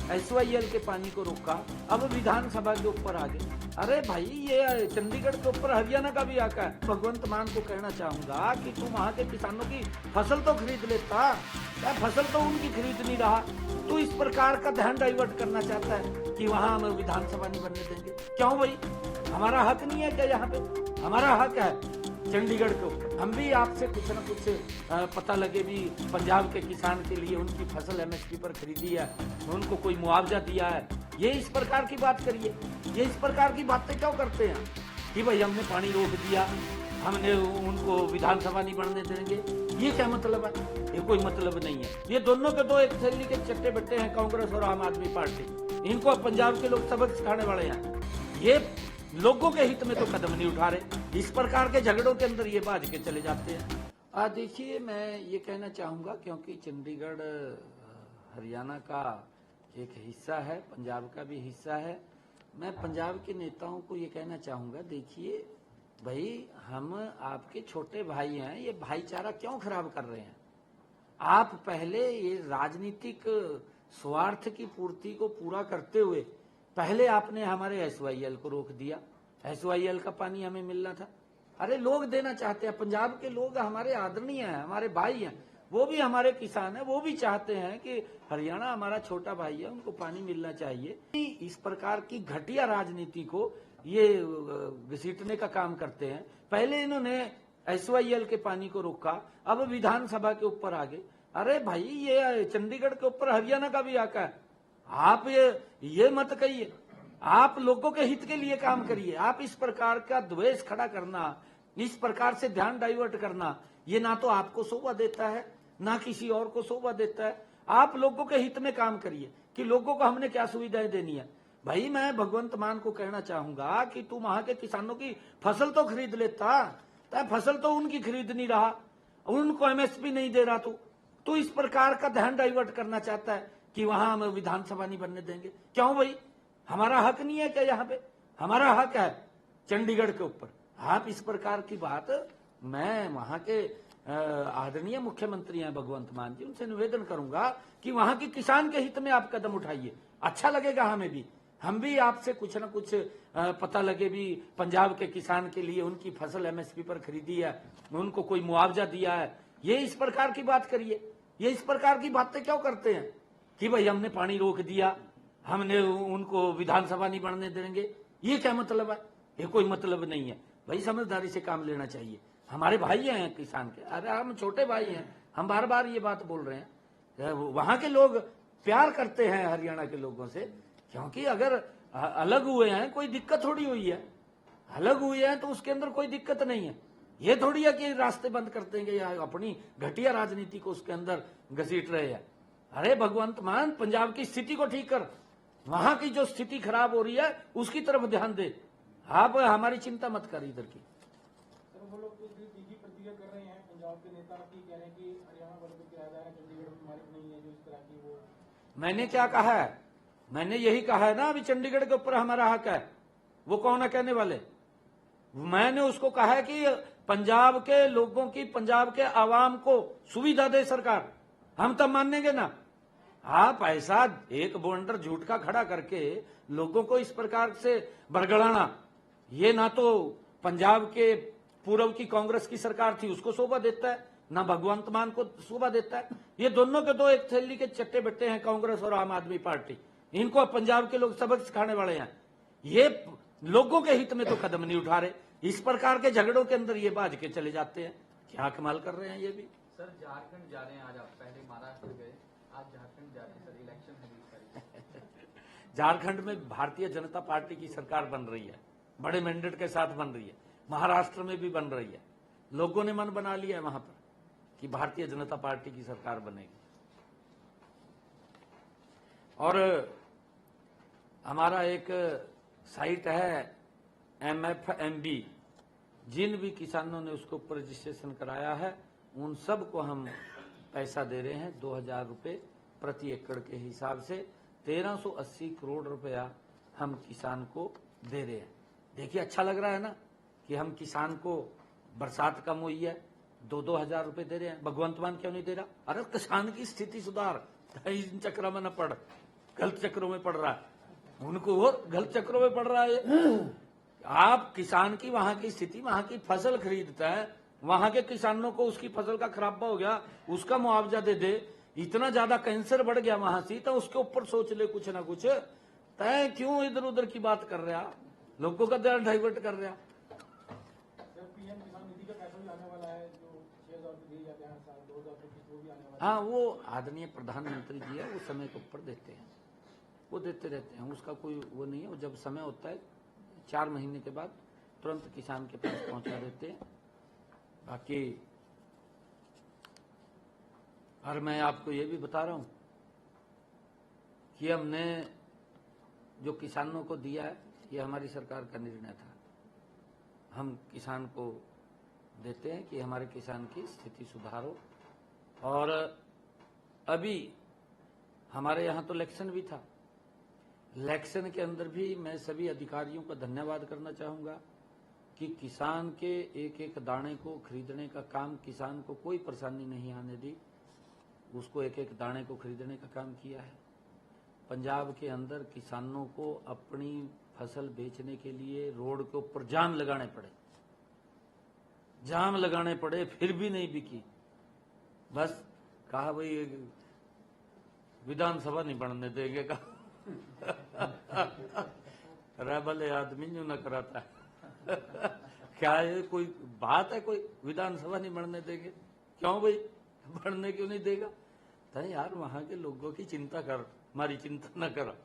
SYL के पानी को रोका, अब विधानसभा के ऊपर आ गए। अरे भाई, ये चंडीगढ़ के ऊपर हरियाणा का भी आका है। भगवंत मान को कहना चाहूंगा कि तू वहां के किसानों की फसल तो खरीद लेता, क्या फसल तो उनकी खरीद नहीं रहा। तू इस प्रकार का ध्यान डाइवर्ट करना चाहता है कि वहां हम विधानसभा नहीं बनने देंगे। क्यों भाई, हमारा हक नहीं है क्या? यहाँ पे हमारा हक है चंडीगढ़ को। हम भी आपसे कुछ न कुछ पता लगे भी पंजाब के किसान के लिए उनकी फसल MSP पर खरीदी है, उनको कोई मुआवजा दिया है। ये इस प्रकार की बात करिए, ये इस प्रकार की बातें क्यों करते हैं कि भाई हमने पानी रोक दिया, हमने उनको विधानसभा नहीं बनने देंगे। ये क्या मतलब है? ये कोई मतलब नहीं है। ये दोनों के दो एक थैली के चट्टे बट्टे हैं, कांग्रेस और आम आदमी पार्टी। इनको पंजाब के लोग सबक सिखाने वाले हैं। ये लोगों के हित में तो कदम नहीं उठा रहे, इस प्रकार के झगड़ों के अंदर ये बाज के चले जाते हैं। देखिए, मैं ये कहना चाहूंगा, क्योंकि चंडीगढ़ हरियाणा का एक हिस्सा है, पंजाब का भी हिस्सा है। मैं पंजाब के नेताओं को ये कहना चाहूंगा, देखिए भाई, हम आपके छोटे भाई हैं, ये भाईचारा क्यों खराब कर रहे हैं? आप पहले ये राजनीतिक स्वार्थ की पूर्ति को पूरा करते हुए पहले आपने हमारे SYL को रोक दिया। SYL का पानी हमें मिलना था। अरे लोग देना चाहते हैं, पंजाब के लोग हमारे आदरणीय हैं, हमारे भाई हैं, वो भी हमारे किसान हैं, वो भी चाहते हैं कि हरियाणा हमारा छोटा भाई है, उनको पानी मिलना चाहिए। इस प्रकार की घटिया राजनीति को ये घसीटने का काम करते हैं। पहले इन्होंने SYL के पानी को रोका, अब विधानसभा के ऊपर आ गए। अरे भाई, ये चंडीगढ़ के ऊपर हरियाणा का भी आका है। आप ये मत कहिए, आप लोगों के हित के लिए काम करिए। आप इस प्रकार का द्वेष खड़ा करना, इस प्रकार से ध्यान डाइवर्ट करना, ये ना तो आपको शोभा देता है, ना किसी और को शोभा देता है। आप लोगों के हित में काम करिए कि लोगों को हमने क्या सुविधाएं देनी है। भाई, मैं भगवंत मान को कहना चाहूंगा कि तू वहां के किसानों की फसल तो खरीद लेता, फसल तो उनकी खरीद नहीं रहा, उनको MSP नहीं दे रहा। तू इस प्रकार का ध्यान डाइवर्ट करना चाहता है कि वहां हम विधानसभा नहीं बनने देंगे। क्यों भाई, हमारा हक नहीं है क्या? यहाँ पे हमारा हक है चंडीगढ़ के ऊपर। आप इस प्रकार की बात, मैं वहां के आदरणीय मुख्यमंत्री हैं भगवंत मान जी, उनसे निवेदन करूंगा कि वहां के किसान के हित में आप कदम उठाइए। अच्छा लगेगा हमें भी, हम भी आपसे कुछ न कुछ पता लगे भी पंजाब के किसान के लिए उनकी फसल MSP पर खरीदी है, उनको कोई मुआवजा दिया है। ये इस प्रकार की बात करिए, ये इस प्रकार की बातें क्यों करते हैं कि भाई हमने पानी रोक दिया, हमने उनको विधानसभा नहीं बनने देंगे। ये क्या मतलब है? ये कोई मतलब नहीं है। भाई, समझदारी से काम लेना चाहिए। हमारे भाई हैं किसान के, अरे हम छोटे भाई हैं, हम बार बार ये बात बोल रहे हैं। वहां के लोग प्यार करते हैं हरियाणा के लोगों से, क्योंकि अगर अलग हुए हैं कोई दिक्कत थोड़ी हुई है, अलग हुए हैं तो उसके अंदर कोई दिक्कत नहीं है। ये थोड़ी है कि रास्ते बंद कर देंगे या अपनी घटिया राजनीति को उसके अंदर घसीट रहे हैं। अरे भगवंत मान, पंजाब की स्थिति को ठीक कर, वहां की जो स्थिति खराब हो रही है उसकी तरफ ध्यान दे। आप हमारी चिंता मत कर इधर की। सर, वो लोग तीखी प्रतिक्रिया कर रहे हैं पंजाब के नेता की, कह रहे हैं कि हरियाणा वालों को किराया है, चंडीगढ़ में मालिक नहीं है, जो इस तरह की वो। मैंने क्या कहा है? मैंने यही कहा है ना, अभी चंडीगढ़ के ऊपर हमारा हक है। वो कौन है कहने वाले? मैंने उसको कहा है कि पंजाब के लोगों की, पंजाब के आवाम को सुविधा दे सरकार, हम तब मानेंगे ना। आप ऐसा एक बवंडर झूठ का खड़ा करके लोगों को इस प्रकार से बरगड़ाना, ये ना तो पंजाब के पूर्व की कांग्रेस की सरकार थी उसको शोभा देता है, ना भगवंत मान को शोभा देता है। ये दोनों के दो एक थैली के चट्टे बट्टे हैं, कांग्रेस और आम आदमी पार्टी। इनको पंजाब के लोग सबक सिखाने वाले हैं। ये लोगों के हित में तो कदम नहीं उठा रहे, इस प्रकार के झगड़ों के अंदर ये बाज के चले जाते हैं। क्या कमाल कर रहे हैं ये भी। सर, झारखंड जा रहे हैं आज, आप पहले महाराष्ट्र गए, आज झारखंड जा रहे हैं सर, इलेक्शन है 20 तारीख। झारखंड में भारतीय जनता पार्टी की सरकार बन रही है, बड़े मैंडेट के साथ बन रही है। महाराष्ट्र में भी बन रही है। लोगों ने मन बना लिया है वहां पर कि भारतीय जनता पार्टी की सरकार बनेगी। और हमारा एक साइट है MFMB, जिन भी किसानों ने उसके ऊपर रजिस्ट्रेशन कराया है उन सब को हम पैसा दे रहे हैं, 2000 रुपये प्रति एकड़ के हिसाब से 1380 करोड़ रुपया हम किसान को दे रहे हैं। देखिए, अच्छा लग रहा है ना कि हम किसान को, बरसात कम हुई है, 2-2 हजार रुपए दे रहे हैं। भगवंत मान क्यों नहीं दे रहा? अरे किसान की स्थिति सुधार, इन चक्र में न पड़। गलत चक्रों में पड़ रहा है, उनको और गलत चक्रों में पड़ रहा है। आप किसान की वहां की स्थिति, वहां की फसल खरीदता है, वहां के किसानों को उसकी फसल का खराबा हो गया उसका मुआवजा दे दे, इतना ज्यादा कैंसर बढ़ गया वहां से, तो उसके ऊपर सोच ले कुछ ना कुछ। तय क्यों इधर उधर की बात कर रहा, लोगों का ध्यान डाइवर्ट कर रहा। सर पीएम किसान निधि का पैसा भी आने वाला है, जो 6,000 रुपये दिए जाते हैं हर साल, 2025 वो भी आने वाला है। हाँ, वो आदरणीय प्रधानमंत्री जी है, वो समय के ऊपर देते हैं, वो देते रहते हैं, उसका कोई वो नहीं है। वो जब समय होता है 4 महीने के बाद तुरंत किसान के पास पहुंचा देते हैं। बाकी और मैं आपको ये भी बता रहा हूं कि हमने जो किसानों को दिया है, ये हमारी सरकार का निर्णय था। हम किसान को देते हैं कि हमारे किसान की स्थिति सुधारो। और अभी हमारे यहाँ तो इलेक्शन भी था, इलेक्शन के अंदर भी मैं सभी अधिकारियों का धन्यवाद करना चाहूँगा कि किसान के एक एक दाने को खरीदने का काम, किसान को कोई परेशानी नहीं आने दी, उसको एक एक दाने को खरीदने का काम किया है। पंजाब के अंदर किसानों को अपनी फसल बेचने के लिए रोड के ऊपर जाम लगाने पड़े, फिर भी नहीं बिकी। बस कहा भाई विधानसभा नहीं बनने देंगे का भले आदमी जो न कराता है क्या ये कोई बात है, कोई विधानसभा नहीं बनने देंगे? क्यों भाई बढ़ने क्यों नहीं देगा? तो यार वहां के लोगों की चिंता कर, हमारी चिंता न कर।